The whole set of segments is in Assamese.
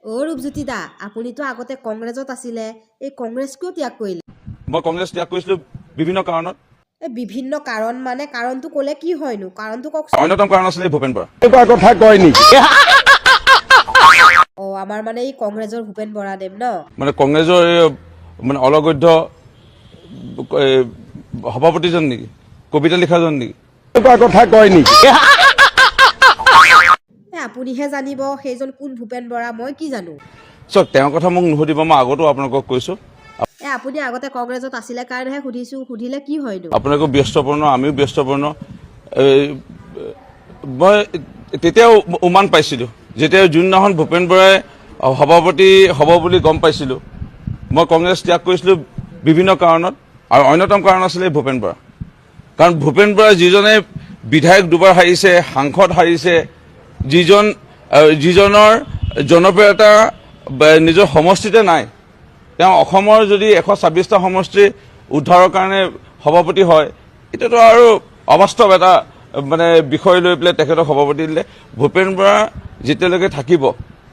অ ৰূপজ্যোতি দা আপুনিতো আগতে কংগ্ৰেছত আছিলে এই কংগ্ৰেছ কিয় ত্যাগ কৰিলে মই কংগ্ৰেছ ত্যাগ কৰিছিলো বিভিন্ন কাৰণত। এই বিভিন্ন কাৰণ মানে কাৰণটো ক'লে কি হয়নো কাৰণটো কওকচোন অন্যতম কাৰণ আছিলে ভূপেন বৰা। এনেকুৱা কথা কয় নেকি? অ আমাৰ মানে এই কংগ্ৰেছৰ ভূপেন বৰাদেৱ ন মানে কংগ্ৰেছৰ মানে অলগধ্য সভাপতিজন নেকি, কবিতা লিখাজন নেকি? এনেকুৱা কথা কয় নেকি? আপুনিহে জানিব সেইজন কোন ভূপেন বৰা মই কি জানো চক তেওঁৰ কথা মোক নুসুধিব, মই আগতো আপোনালোকক কৈছো। আপুনি আগতে কংগ্ৰেছত আছিলে কাৰণেহে সুধিছো সুধিলে কি হয়নো আপোনালোকো ব্যস্তপূৰ্ণ, আমিও ব্যস্তপূৰ্ণ। মই তেতিয়াও উমান পাইছিলো যেতিয়া যোনদিনাখন ভূপেন বৰাই সভাপতি হ'ব বুলি গম পাইছিলো। মই কংগ্ৰেছ ত্যাগ কৰিছিলো বিভিন্ন কাৰণত আৰু অন্যতম কাৰণ আছিলে ভূপেন বৰা। কাৰণ ভূপেন বৰা যিজনে বিধায়ক দুবাৰ হাৰিছে, সাংসদ হাৰিছে, যিজনৰ জনপ্ৰিয়তা নিজৰ সমষ্টিতে নাই, তেওঁ অসমৰ যদি 126টা সমষ্টি উদ্ধাৰৰ কাৰণে সভাপতি হয়, এতিয়াতো আৰু অবাস্তৱ এটা মানে বিষয় লৈ পেলাই তেখেতক সভাপতি দিলে। ভূপেন বৰা যেতিয়ালৈকে থাকিব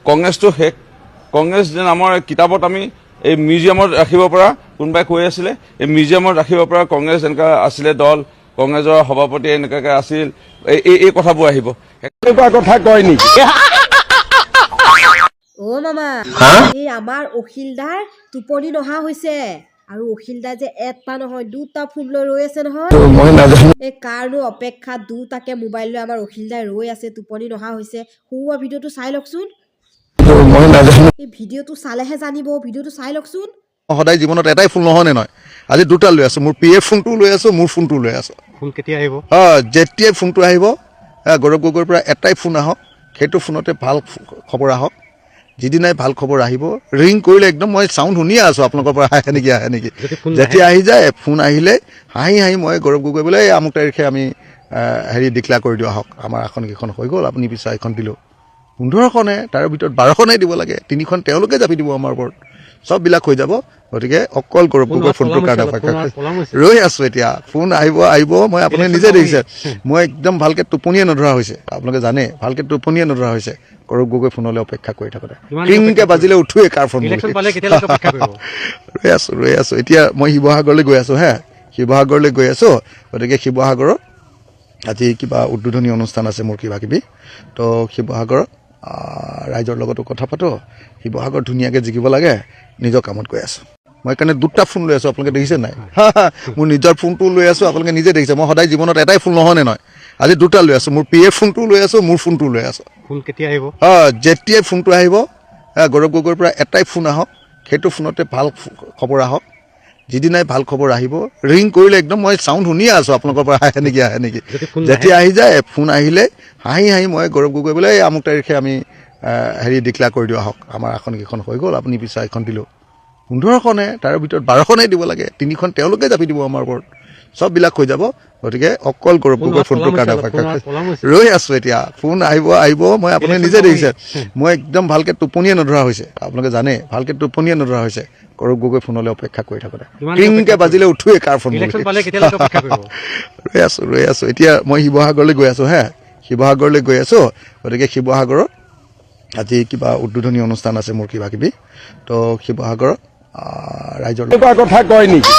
কংগ্ৰেছটো শেষ। কংগ্ৰেছ নামৰ কিতাপত আমি এই মিউজিয়ামত ৰাখিব পৰা, কোনোবাই কৈ আছিলে এই মিউজিয়ামত ৰাখিব পৰা কংগ্ৰেছ এনেকুৱা আছিলে দল, কংগ্ৰেছৰ সভাপতি এনেকুৱাকৈ আছিল, এই কথাবোৰ আহিব। এনেকুৱা কথা কয় নেকি? অ মামা এই আমাৰ অখিলদাৰ টোপনি নহা হৈছে আৰু অখিলদাৰ যে এটা নহয় দুটা ফোন লৈ ৰৈ আছে নহয়। মই নাজানো। এই কাৰণো অপেক্ষা দুটাকে মোবাইল লৈ আমাৰ অখিলদাৰ ৰৈ আছে, টোপনি নহা হৈছে। সৰুৱা ভিডিঅ'টো চাই লওকচোন। মই নাজানো। এই ভিডিঅ'টো চালেহে জানিব, ভিডিঅ'টো চাই লওকচোন। সদায় জীৱনত এটাই ফোন নহয় নে নহয়, আজি দুটা লৈ আছো। মোৰ PF ফোনটোও লৈ আছো, মোৰ ফোনটোও লৈ আছো। ফোন কেতিয়া আহিব? যেতিয়াই ফোনটো আহিব, গৌৰৱ গগৈৰ পৰা এটাই ফোন আহক, সেইটো ফোনতে ভাল খবৰ আহক। যিদিনাই ভাল খবৰ আহিব ৰিং কৰিলে একদম মই চাউণ্ড শুনিয়ে আছো আপোনালোকৰ পৰা আহে নেকি। যেতিয়া আহি যায় ফোন আহিলে হাঁহি হাঁহি মই গৌৰৱ গগৈ বোলে এই আমুক তাৰিখে আমি ডিক্লেয়াৰ কৰি দিওঁ আহক, আমাৰ আসনকেইখন হৈ গ'ল, আপুনি পিছা এখন দিলোঁ 15খনে, তাৰ ভিতৰত 12খনেই দিব লাগে, 3খন তেওঁলোকে জাপি দিব আমাৰ ওপৰত, চববিলাক হৈ যাব। গতিকে অকল গৌৰৱ গগৈ ফোনটোৰ কাৰণে অপেক্ষা ৰৈ আছো। এতিয়া ফোন আহিব, মই আপুনি নিজে দেখিছে মই একদম ভালকে টোপনিয়ে নধৰা হৈছে, আপোনালোকে জানে ভালকে টোপনিয়ে নধৰা হৈছে গৌৰৱ গগৈ ফোনলৈ অপেক্ষা কৰি থাকোঁতে। টিংকে বাজিলে উঠোৱে কাৰ ফোন ৰৈ আছো। এতিয়া মই শিৱসাগৰলৈ গৈ আছো শিৱসাগৰলৈ গৈ আছো। গতিকে শিৱসাগৰত আজি কিবা উদ্বোধনী অনুষ্ঠান আছে মোৰ কিবা কিবি, তো শিৱসাগৰত ৰাইজৰ লগতো কথা পাতো, শিৱসাগৰ ধুনীয়াকৈ জিকিব লাগে, নিজৰ কামত গৈ আছো। মই কাৰণে দুটা ফোন লৈ আছো, আপোনালোকে দেখিছে নাই? মোৰ নিজৰ ফোনটোও লৈ আছো, আপোনালোকে নিজে দেখিছে। মই সদায় জীৱনত এটাই ফোন নহয় নে নহয়, আজি দুটা লৈ আছো। মোৰ PF ফোনটোও লৈ আছো, মোৰ ফোনটোও লৈ আছো। ফোন কেতিয়া আহিব? যেতিয়াই ফোনটো আহিব, গৌৰৱ গগৈৰ পৰা এটাই ফোন আহক, সেইটো ফোনতে ভাল খবৰ আহক। যিদিনাই ভাল খবৰ আহিব ৰিং কৰিলে একদম মই চাউণ্ড শুনিয়ে আছো আপোনালোকৰ পৰা আহে নেকি। যেতিয়া আহি যায় ফোন আহিলে হাঁহি হাঁহি মই গৌৰৱ গগৈ বোলে এই আমুক তাৰিখে আমি ডিক্লেয়াৰ কৰি দিওঁ আহক, আমাৰ আসনকেইখন হৈ গ'ল, আপুনি পিছা এখন দিলোঁ 15খনে, তাৰ ভিতৰত 12খনেই দিব লাগে, 3খন তেওঁলোকে জাপি দিব আমাৰ ওপৰত, চববিলাক হৈ যাব। গতিকে অকল গৌৰৱ গগৈ ফোনটোৰ কাৰণে অপেক্ষা ৰৈ আছো। এতিয়া ফোন আহিব, মই আপুনি নিজে দেখিছে মই একদম ভালকে টোপনিয়ে নধৰা হৈছে, আপোনালোকে জানে ভালকে টোপনিয়ে নধৰা হৈছে গৌৰৱ গগৈ ফোনলৈ অপেক্ষা কৰি থাকোঁতে। টিংকে বাজিলে উঠোৱে কাৰ ফোন ৰৈ আছো। এতিয়া মই শিৱসাগৰলৈ গৈ আছো শিৱসাগৰলৈ গৈ আছো। গতিকে শিৱসাগৰত আজি কিবা উদ্বোধনী অনুষ্ঠান আছে মোৰ কিবা কিবি, তো শিৱসাগৰত ৰাইজৰ কথা কয় নেকি?